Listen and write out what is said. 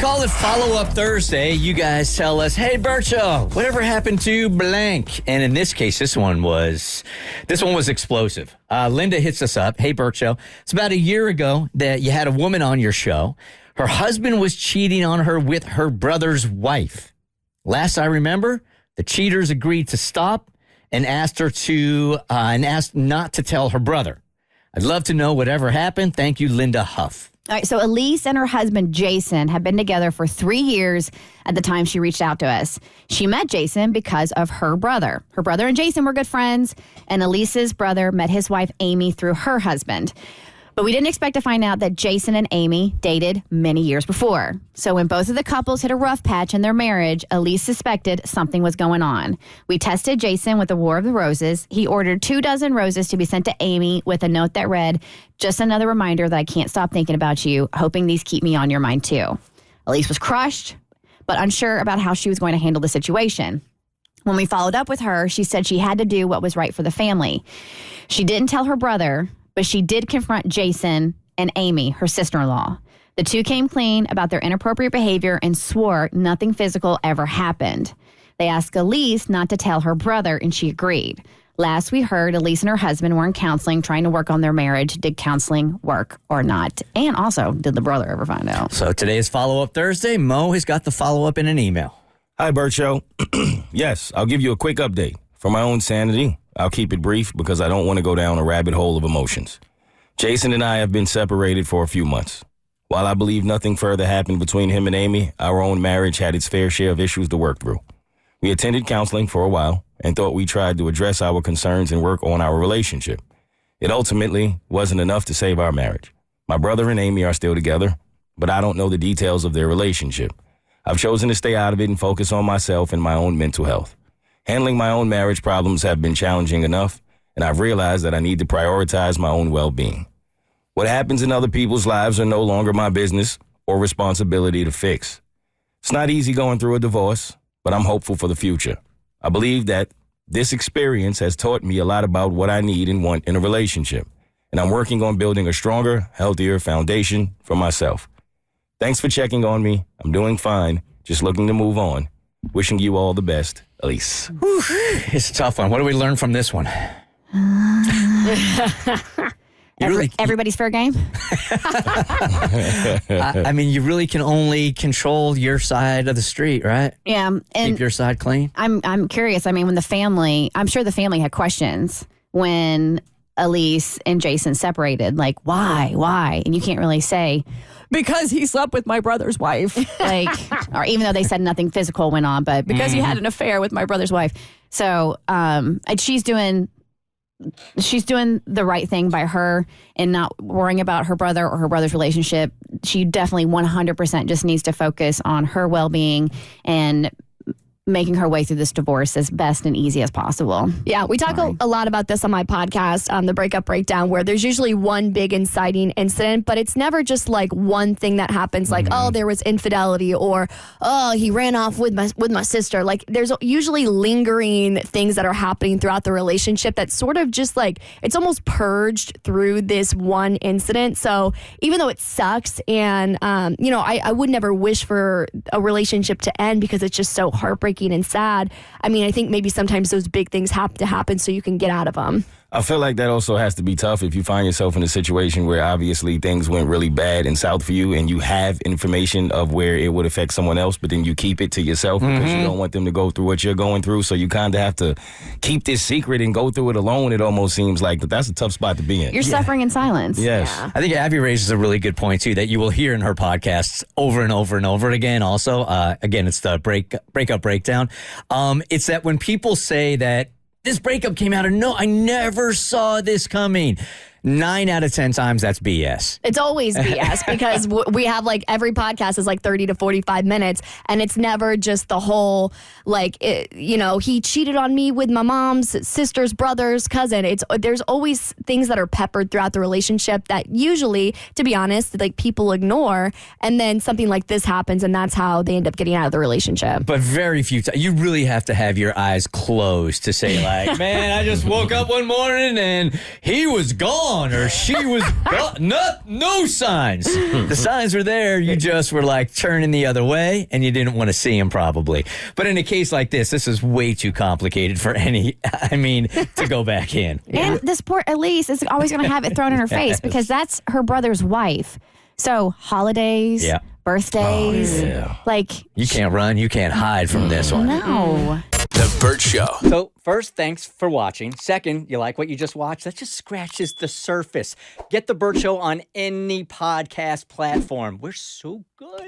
Call it Follow-Up Thursday. You guys tell us, hey, Bert Show, whatever happened to blank? And in this case, this one was explosive. Linda hits us up. Hey, Bert Show. It's about a year ago that you had a woman on your show. Her husband was cheating on her with her brother's wife. Last I remember, the cheaters agreed to stop and asked not to tell her brother. I'd love to know whatever happened. Thank you, Linda Huff. All right, so Elyse and her husband, Jason, have been together for 3 years at the time she reached out to us. She met Jason because of her brother. Her brother and Jason were good friends, and Elise's brother met his wife, Amy, through her husband. But we didn't expect to find out that Jason and Amy dated many years before. So when both of the couples hit a rough patch in their marriage, Elyse suspected something was going on. We tested Jason with the War of the Roses. He ordered 24 roses to be sent to Amy with a note that read, "Just another reminder that I can't stop thinking about you, hoping these keep me on your mind too." Elyse was crushed, but unsure about how she was going to handle the situation. When we followed up with her, she said she had to do what was right for the family. She didn't tell her brother, but she did confront Jason and Amy, her sister-in-law. The two came clean about their inappropriate behavior and swore nothing physical ever happened. They asked Elyse not to tell her brother, and she agreed. Last we heard, Elyse and her husband were in counseling, trying to work on their marriage. Did counseling work or not? And also, did the brother ever find out? So today is Follow-Up Thursday. Mo has got the follow-up in an email. Hi, Bert Show. Yes, I'll give you a quick update. For my own sanity, I'll keep it brief because I don't want to go down a rabbit hole of emotions. Jason and I have been separated for a few months. While I believe nothing further happened between him and Amy, our own marriage had its fair share of issues to work through. We attended counseling for a while and thought we tried to address our concerns and work on our relationship. It ultimately wasn't enough to save our marriage. My brother and Amy are still together, but I don't know the details of their relationship. I've chosen to stay out of it and focus on myself and my own mental health. Handling my own marriage problems have been challenging enough, and I've realized that I need to prioritize my own well-being. What happens in other people's lives are no longer my business or responsibility to fix. It's not easy going through a divorce, but I'm hopeful for the future. I believe that this experience has taught me a lot about what I need and want in a relationship, and I'm working on building a stronger, healthier foundation for myself. Thanks for checking on me. I'm doing fine, just looking to move on. Wishing you all the best, Elyse. Whew. It's a tough one. What do we learn from this one? Everybody's fair game? I mean, you really can only control your side of the street, right? Yeah. And keep your side clean. I'm curious. I mean, I'm sure the family had questions when Elyse and Jason separated. Like, why? And you can't really say, because he slept with my brother's wife. Like, or even though they said nothing physical went on, but because he had an affair with my brother's wife. So and she's doing the right thing by her and not worrying about her brother or her brother's relationship. She definitely 100% just needs to focus on her well-being and making her way through this divorce as best and easy as possible. Yeah, we talk a lot about this on my podcast, the Breakup Breakdown, where there's usually one big inciting incident, but it's never just like one thing that happens, like, oh, there was infidelity, or, oh, he ran off with my sister. Like, there's usually lingering things that are happening throughout the relationship that sort of just like, it's almost purged through this one incident. So even though it sucks and, I would never wish for a relationship to end because it's just so heartbreaking and sad. I mean, I think maybe sometimes those big things have to happen so you can get out of them. I feel like that also has to be tough if you find yourself in a situation where obviously things went really bad and south for you and you have information of where it would affect someone else, but then you keep it to yourself because you don't want them to go through what you're going through. So you kind of have to keep this secret and go through it alone. It almost seems like that's a tough spot to be in. You're suffering in silence. Yes. Yeah. I think Abby raises a really good point, too, that you will hear in her podcasts over and over and over again also. Again, it's the Breakup Breakdown. It's that when people say that this breakup came out of I never saw this coming. 9 out of 10 times, that's BS. It's always BS because we have like every podcast is like 30 to 45 minutes and it's never just the whole he cheated on me with my mom's sister's brother's cousin. There's always things that are peppered throughout the relationship that usually, to be honest, like people ignore, and then something like this happens and that's how they end up getting out of the relationship. But very few times. You really have to have your eyes closed to say like, man, I just woke up one morning and he was gone. gone or she was gone. No signs. The signs were there. You just were like turning the other way and you didn't want to see him probably. But in a case like this is way too complicated for to go back in. And this poor Elyse is always going to have it thrown in her face because that's her brother's wife. So holidays, birthdays, like... You can't run, you can't hide from this one. No. The Bert Show. So, first, thanks for watching. Second, you like what you just watched? That just scratches the surface. Get The Bert Show on any podcast platform. We're so good.